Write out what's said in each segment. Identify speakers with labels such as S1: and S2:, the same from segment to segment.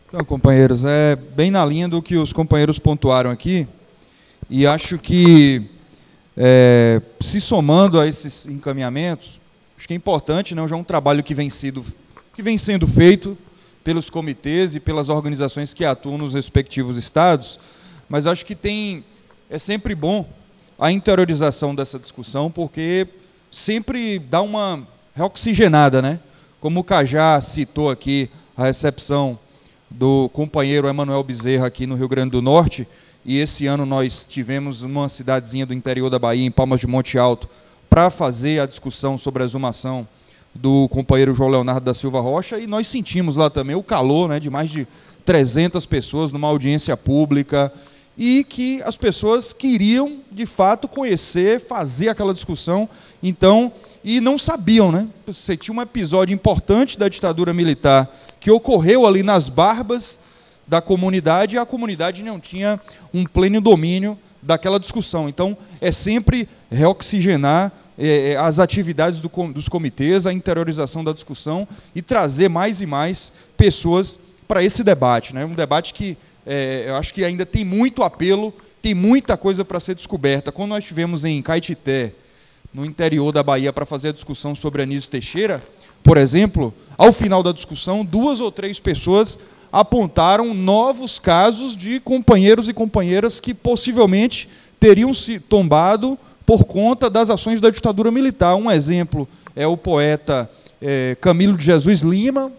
S1: Então, companheiros, é bem na linha do que os companheiros pontuaram aqui, e acho que, se somando a esses encaminhamentos, acho que é importante, já é um trabalho que vem sendo feito pelos comitês e pelas organizações que atuam nos respectivos estados, mas acho que é sempre bom a interiorização dessa discussão, porque sempre dá uma reoxigenada, né? Como o Cajá citou aqui a recepção do companheiro Emanuel Bezerra aqui no Rio Grande do Norte, e esse ano nós tivemos numa cidadezinha do interior da Bahia, em Palmas de Monte Alto, para fazer a discussão sobre a exumação do companheiro João Leonardo da Silva Rocha, e nós sentimos lá também o calor, de mais de 300 pessoas numa audiência pública, e que as pessoas queriam, de fato, conhecer, fazer aquela discussão, e não sabiam, Você tinha um episódio importante da ditadura militar que ocorreu ali nas barbas da comunidade, e a comunidade não tinha um pleno domínio daquela discussão. Então, é sempre reoxigenar as atividades dos comitês, a interiorização da discussão e trazer mais e mais pessoas para esse debate. Um debate que eu acho que ainda tem muito apelo, tem muita coisa para ser descoberta. Quando nós estivemos em Caetité, no interior da Bahia, para fazer a discussão sobre Anísio Teixeira, por exemplo, ao final da discussão, 2 ou 3 pessoas apontaram novos casos de companheiros e companheiras que possivelmente teriam se tombado por conta das ações da ditadura militar. Um exemplo é o poeta Camilo de Jesus Lima,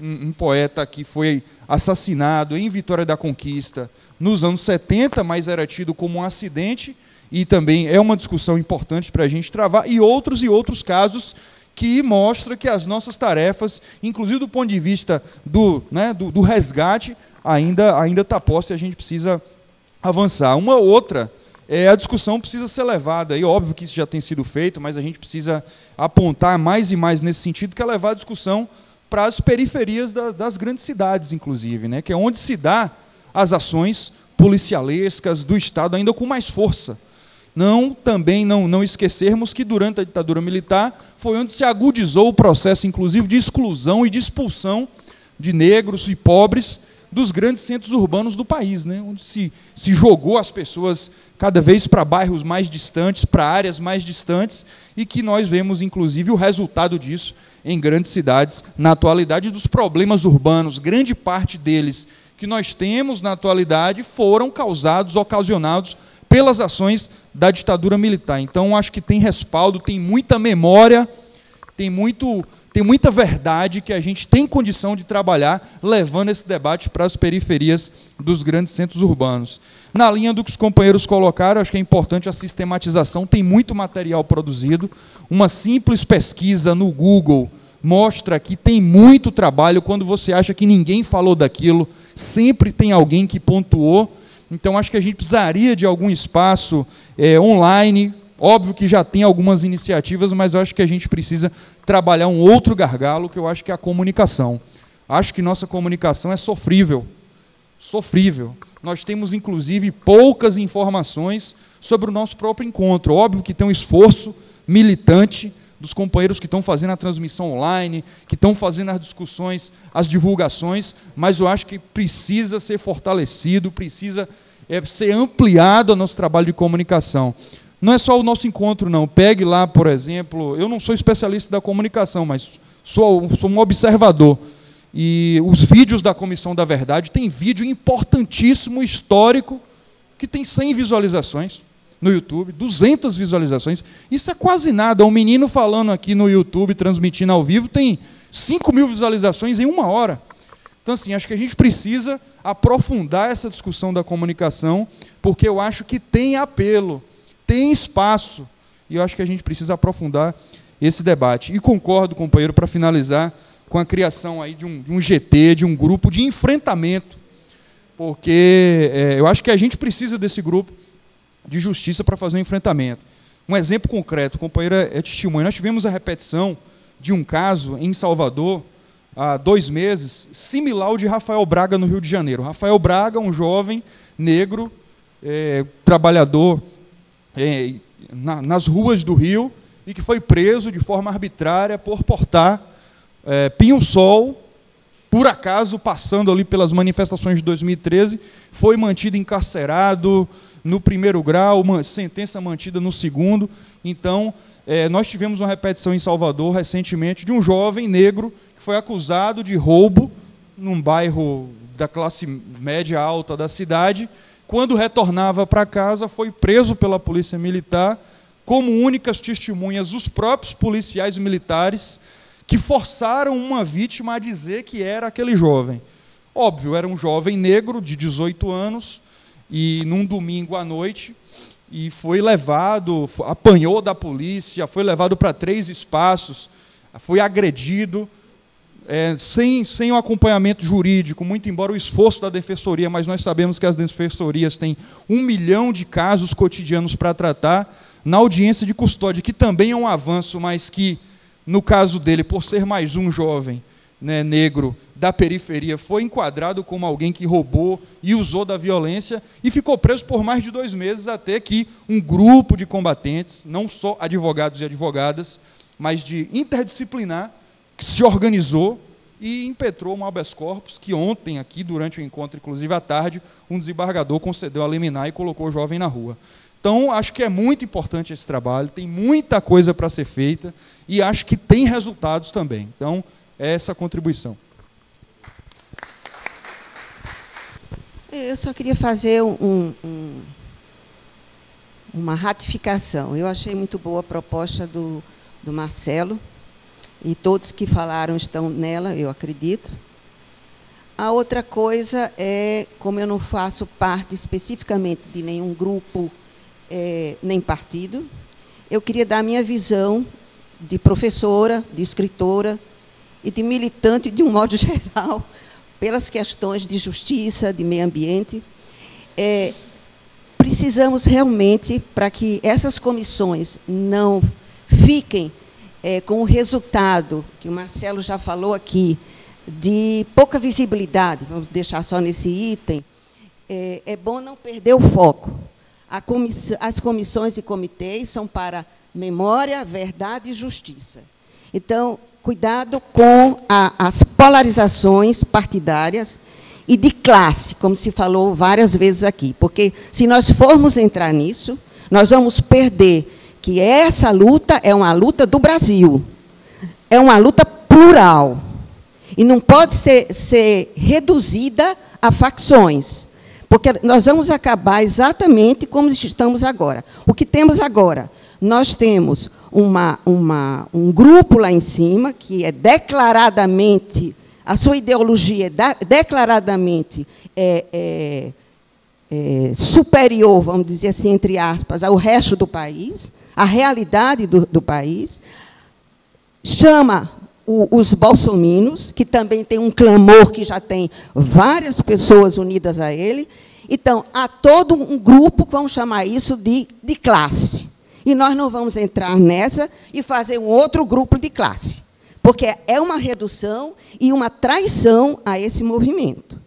S1: um poeta que foi assassinado em Vitória da Conquista nos anos 70, mas era tido como um acidente, e também é uma discussão importante para a gente travar, e outros casos que mostram que as nossas tarefas, inclusive do ponto de vista do resgate, ainda está posta, e a gente precisa avançar. Uma outra, a discussão precisa ser levada, e óbvio que isso já tem sido feito, mas a gente precisa apontar mais e mais nesse sentido, que é levar a discussão para as periferias das grandes cidades, inclusive, que é onde se dá as ações policialescas do Estado ainda com mais força. Também não esquecermos que durante a ditadura militar foi onde se agudizou o processo, inclusive, de exclusão e de expulsão de negros e pobres dos grandes centros urbanos do país, onde se jogou as pessoas cada vez para bairros mais distantes, para áreas mais distantes, e que nós vemos, inclusive, o resultado disso em grandes cidades, na atualidade, dos problemas urbanos. Grande parte deles que nós temos na atualidade foram ocasionados pelas ações da ditadura militar. Então, acho que tem respaldo, tem muita memória, tem muita verdade que a gente tem condição de trabalhar, levando esse debate para as periferias dos grandes centros urbanos. Na linha do que os companheiros colocaram, acho que é importante a sistematização, tem muito material produzido. Uma simples pesquisa no Google mostra que tem muito trabalho. Quando você acha que ninguém falou daquilo, sempre tem alguém que pontuou. Então, acho que a gente precisaria de algum espaço online. Óbvio que já tem algumas iniciativas, mas eu acho que a gente precisa trabalhar um outro gargalo, que eu acho que é a comunicação. Acho que nossa comunicação é sofrível. Nós temos, inclusive, poucas informações sobre o nosso próprio encontro. Óbvio que tem um esforço militante dos companheiros que estão fazendo a transmissão online, que estão fazendo as discussões, as divulgações, mas eu acho que precisa ser fortalecido, precisa ser ampliado o nosso trabalho de comunicação. Não é só o nosso encontro, não. Pegue lá, por exemplo, eu não sou especialista da comunicação, mas sou um observador. E os vídeos da Comissão da Verdade, tem vídeo importantíssimo, histórico, que tem 100 visualizações no YouTube, 200 visualizações. Isso é quase nada. Um menino falando aqui no YouTube, transmitindo ao vivo, tem 5.000 visualizações em 1 hora. Então, assim, acho que a gente precisa aprofundar essa discussão da comunicação, porque eu acho que tem apelo, tem espaço, e eu acho que a gente precisa aprofundar esse debate. E concordo, companheiro, para finalizar, com a criação aí de um GT, de um grupo de enfrentamento, porque eu acho que a gente precisa desse grupo de justiça para fazer um enfrentamento. Um exemplo concreto, o companheiro é testemunha. Nós tivemos a repetição de um caso em Salvador, há 2 meses, similar ao de Rafael Braga, no Rio de Janeiro. Rafael Braga, um jovem negro, trabalhador nas ruas do Rio, e que foi preso de forma arbitrária por portar pinho-sol, por acaso, passando ali pelas manifestações de 2013, foi mantido encarcerado no 1º grau, uma sentença mantida no 2º. Então, nós tivemos uma repetição em Salvador, recentemente, de um jovem negro que foi acusado de roubo num bairro da classe média alta da cidade. Quando retornava para casa, foi preso pela polícia militar, como únicas testemunhas os próprios policiais militares, que forçaram uma vítima a dizer que era aquele jovem. Óbvio, era um jovem negro de 18 anos, e num domingo à noite, e foi levado, apanhou da polícia, foi levado para 3 espaços, foi agredido, sem um acompanhamento jurídico, muito embora o esforço da Defensoria, mas nós sabemos que as defensorias têm 1 milhão de casos cotidianos para tratar, na audiência de custódia, que também é um avanço, mas que, no caso dele, por ser mais um jovem, né, negro da periferia, foi enquadrado como alguém que roubou e usou da violência, e ficou preso por mais de 2 meses, até que um grupo de combatentes, não só advogados e advogadas, mas de interdisciplinar, que se organizou e impetrou um habeas corpus, que ontem, aqui, durante o encontro, inclusive à tarde, um desembargador concedeu a liminar e colocou o jovem na rua. Então, acho que é muito importante esse trabalho, tem muita coisa para ser feita, e acho que tem resultados também. Então, é essa a contribuição.
S2: Eu só queria fazer uma ratificação. Eu achei muito boa a proposta do Marcelo, e todos que falaram estão nela, eu acredito. A outra coisa é, como eu não faço parte especificamente de nenhum grupo, nem partido, eu queria dar a minha visão de professora, de escritora e de militante, de um modo geral, pelas questões de justiça, de meio ambiente. Precisamos realmente, para que essas comissões não fiquem com o resultado, que o Marcelo já falou aqui, de pouca visibilidade, vamos deixar só nesse item, é bom não perder o foco. As comissões e comitês são para memória, verdade e justiça. Então, cuidado com as polarizações partidárias e de classe, como se falou várias vezes aqui, porque, se nós formos entrar nisso, nós vamos perder que essa luta é uma luta do Brasil, é uma luta plural, e não pode ser reduzida a facções, porque nós vamos acabar exatamente como estamos agora. O que temos agora? Nós temos um grupo lá em cima, que é declaradamente, a sua ideologia é declaradamente superior, vamos dizer assim, entre aspas, ao resto do país, à realidade do país, chama os bolsominions, que também tem um clamor que já tem várias pessoas unidas a ele. Então, há todo um grupo que vamos chamar isso de classe. E nós não vamos entrar nessa e fazer um outro grupo de classe, porque é uma redução e uma traição a esse movimento.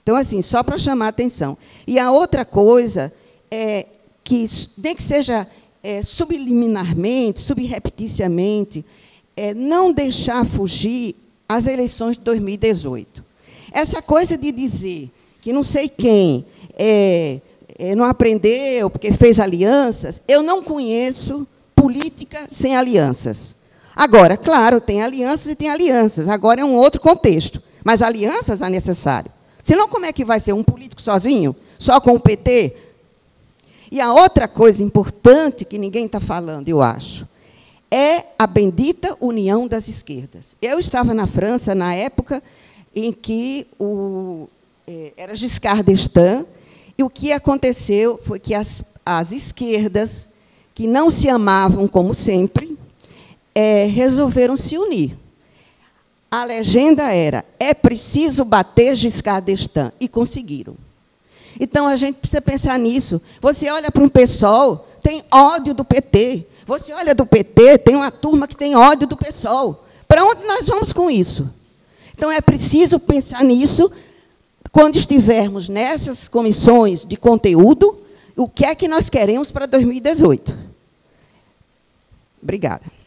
S2: Então, assim, só para chamar a atenção. E a outra coisa é que, nem que seja subliminarmente, subrepticiamente, não deixar fugir as eleições de 2018. Essa coisa de dizer que não sei quem não aprendeu porque fez alianças, eu não conheço política sem alianças. Agora, claro, tem alianças e tem alianças. Agora é um outro contexto. Mas alianças é necessário. Senão, como é que vai ser um político sozinho, só com o PT? E a outra coisa importante que ninguém está falando, eu acho, é a bendita união das esquerdas. Eu estava na França na época em que era Giscard d'Estaing, e o que aconteceu foi que as esquerdas, que não se amavam como sempre, resolveram se unir. A legenda era: é preciso bater Giscard d'Estaing, e conseguiram. Então, a gente precisa pensar nisso. Você olha para um PSOL, tem ódio do PT. Você olha do PT, tem uma turma que tem ódio do PSOL. Para onde nós vamos com isso? Então, é preciso pensar nisso quando estivermos nessas comissões de conteúdo, o que é que nós queremos para 2018. Obrigada.